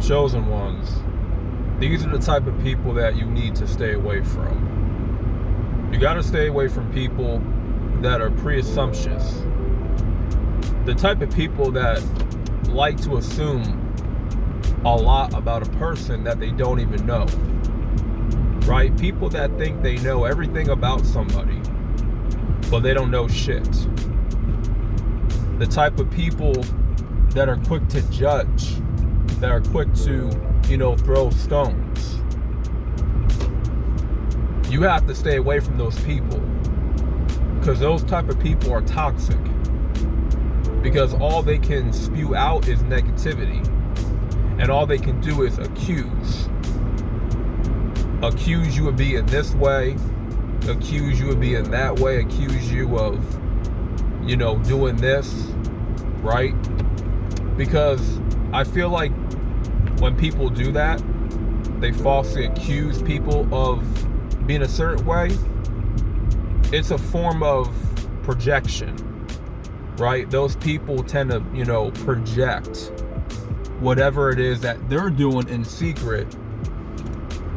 chosen ones, these are the type of people that you need to stay away from. You got to stay away from people that are presumptuous. The type of people that like to assume a lot about a person that they don't even know. Right? People that think they know everything about somebody, but they don't know shit. The type of people that are quick to judge, that are quick to, throw stones. You have to stay away from those people, because those type of people are toxic. Because all they can spew out is negativity, and all they can do is accuse you of being this way, accuse you of being that way, accuse you of, doing this, right? Because I feel like when people do that, they falsely accuse people of being a certain way. It's a form of projection, right? Those people tend to, project whatever it is that they're doing in secret,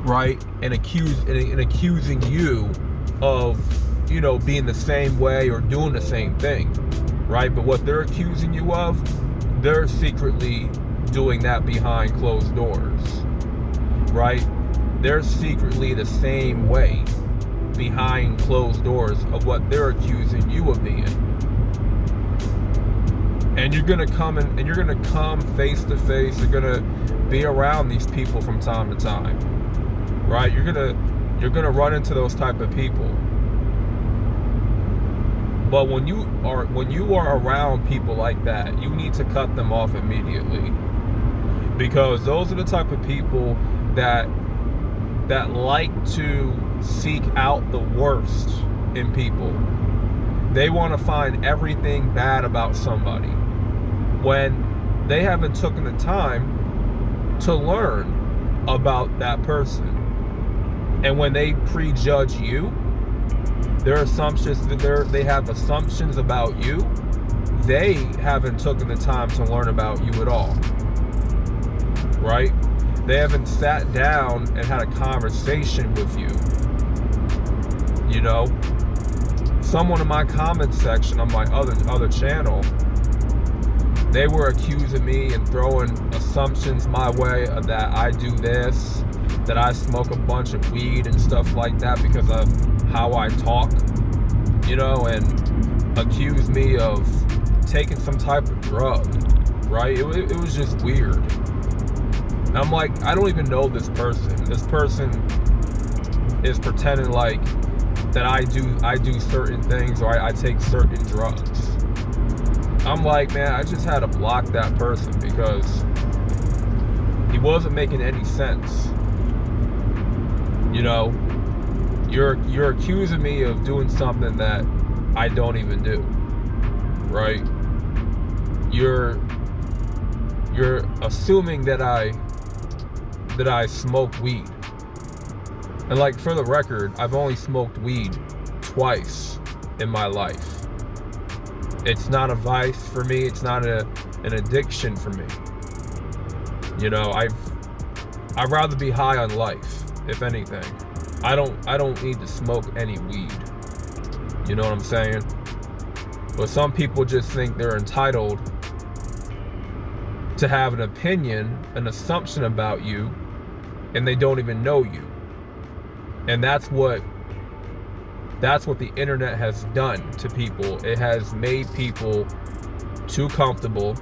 right? And accusing you of, being the same way or doing the same thing, right? But what they're accusing you of, they're secretly doing that behind closed doors, right? They're secretly the same way behind closed doors of what they're accusing you of being. And you're gonna come face to face. You're gonna be around these people from time to time, right? You're gonna run into those type of people. But when you are around people like that, you need to cut them off immediately, because those are the type of people that like to seek out the worst in people. They want to find everything bad about somebody when they haven't taken the time to learn about that person. And when they prejudge you, they have assumptions about you. They haven't taken the time to learn about you at all, right? They haven't sat down and had a conversation with you. Someone in my comment section on my other channel, they were accusing me and throwing assumptions my way that I do this, that I smoke a bunch of weed and stuff like that because of how I talk, and accuse me of taking some type of drug, right? It was just weird. And I'm like, I don't even know this person. This person is pretending like that I do certain things, or I take certain drugs. I'm like, man, I just had to block that person because he wasn't making any sense. You're accusing me of doing something that I don't even do, right? You're assuming that I smoke weed. And like, for the record, I've only smoked weed twice in my life. It's not a vice for me. It's not an addiction for me. I'd rather be high on life, if anything. I don't need to smoke any weed. You know what I'm saying? But some people just think they're entitled to have an opinion, an assumption about you, and they don't even know you. And that's what the internet has done to people. It has made people too comfortable.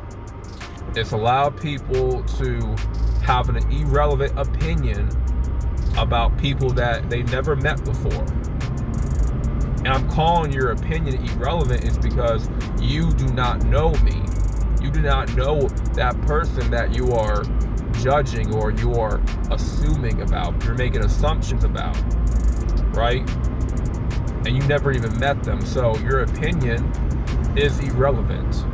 It's allowed people to have an irrelevant opinion about people that they never met before. And I'm calling your opinion irrelevant is because you do not know me. You do not know that person that you are judging or you are assuming about. You're making assumptions about, right? And you never even met them. So your opinion is irrelevant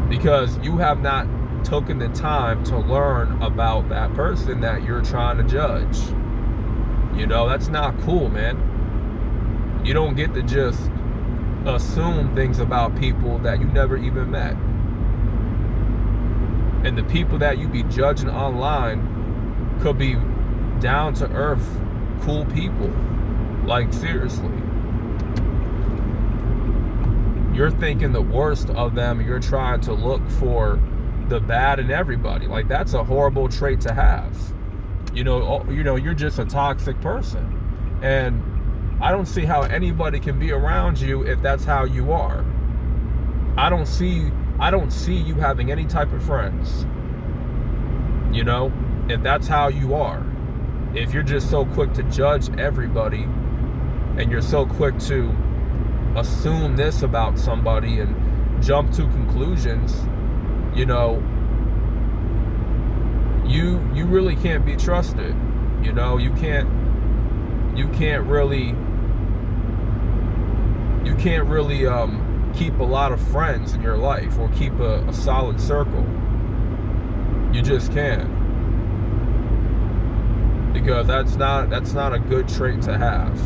because you have not taken the time to learn about that person that you're trying to judge. That's not cool, man. You don't get to just assume things about people that you never even met. And the people that you be judging online could be down to earth, cool people. Like, seriously. You're thinking the worst of them. You're trying to look for the bad in everybody. Like, that's a horrible trait to have. You're just a toxic person. And I don't see how anybody can be around you if that's how you are. I don't see you having any type of friends. If that's how you are. If you're just so quick to judge everybody and you're so quick to assume this about somebody and jump to conclusions, you really can't be trusted. You can't really keep a lot of friends in your life or keep a solid circle. You just can't, because that's not a good trait to have.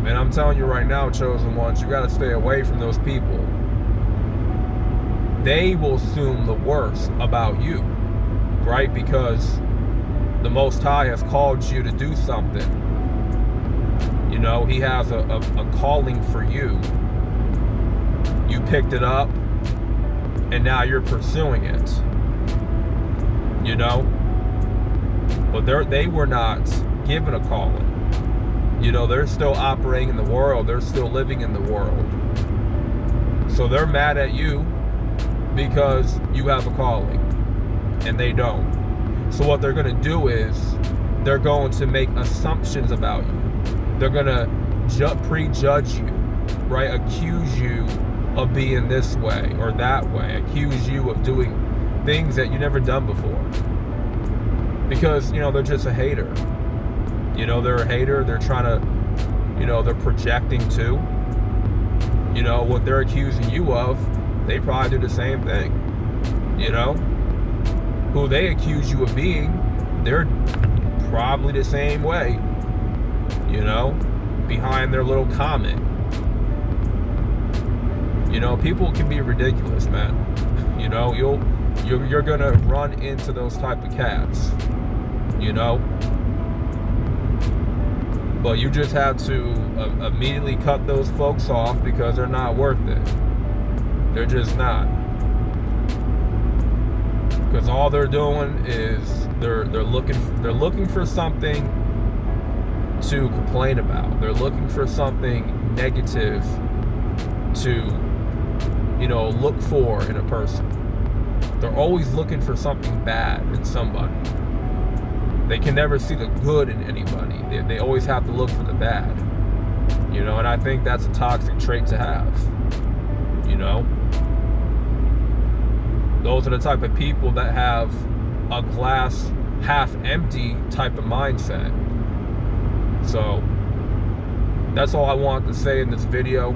And I'm telling you right now, chosen ones, you got to stay away from those people. They will assume the worst about you, right? Because the Most High has called you to do something. He has a calling for you. You picked it up, and now you're pursuing it. But they were not given a calling. They're still operating in the world. They're still living in the world. So they're mad at you because you have a calling, and they don't. So what they're going to do is they're going to make assumptions about you. They're going to prejudge you, right? Accuse you of being this way or that way. Accuse you of doing things that you never done before. Because, they're just a hater. They're a hater. They're trying to, they're projecting too. What they're accusing you of, they probably do the same thing. Who they accuse you of being, they're probably the same way. Behind their little comment. People can be ridiculous, man. You're gonna run into those type of cats. But you just have to immediately cut those folks off because they're not worth it. They're just not. Because all they're doing is they're looking for something to complain about. They're looking for something negative to look for in a person. They're always looking for something bad in somebody. They can never see the good in anybody. They always have to look for the bad. And I think that's a toxic trait to have. Those are the type of people that have a glass half empty type of mindset. So that's all I wanted to say in this video.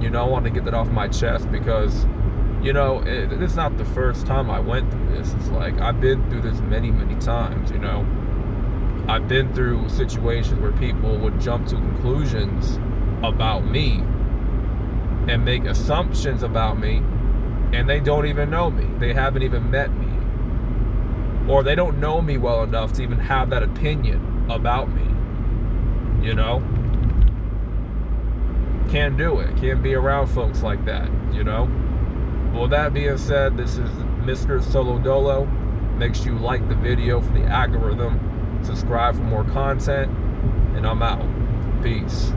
I want to get that off my chest because, it's not the first time I went through this. It's like I've been through this many, many times. I've been through situations where people would jump to conclusions about me and make assumptions about me, and they don't even know me. They haven't even met me. Or they don't know me well enough to even have that opinion about me. Can't do it. Can't be around folks like that, Well, with that being said, this is Mr. Solo Dolo. Make sure you like the video for the algorithm. Subscribe for more content. And I'm out. Peace.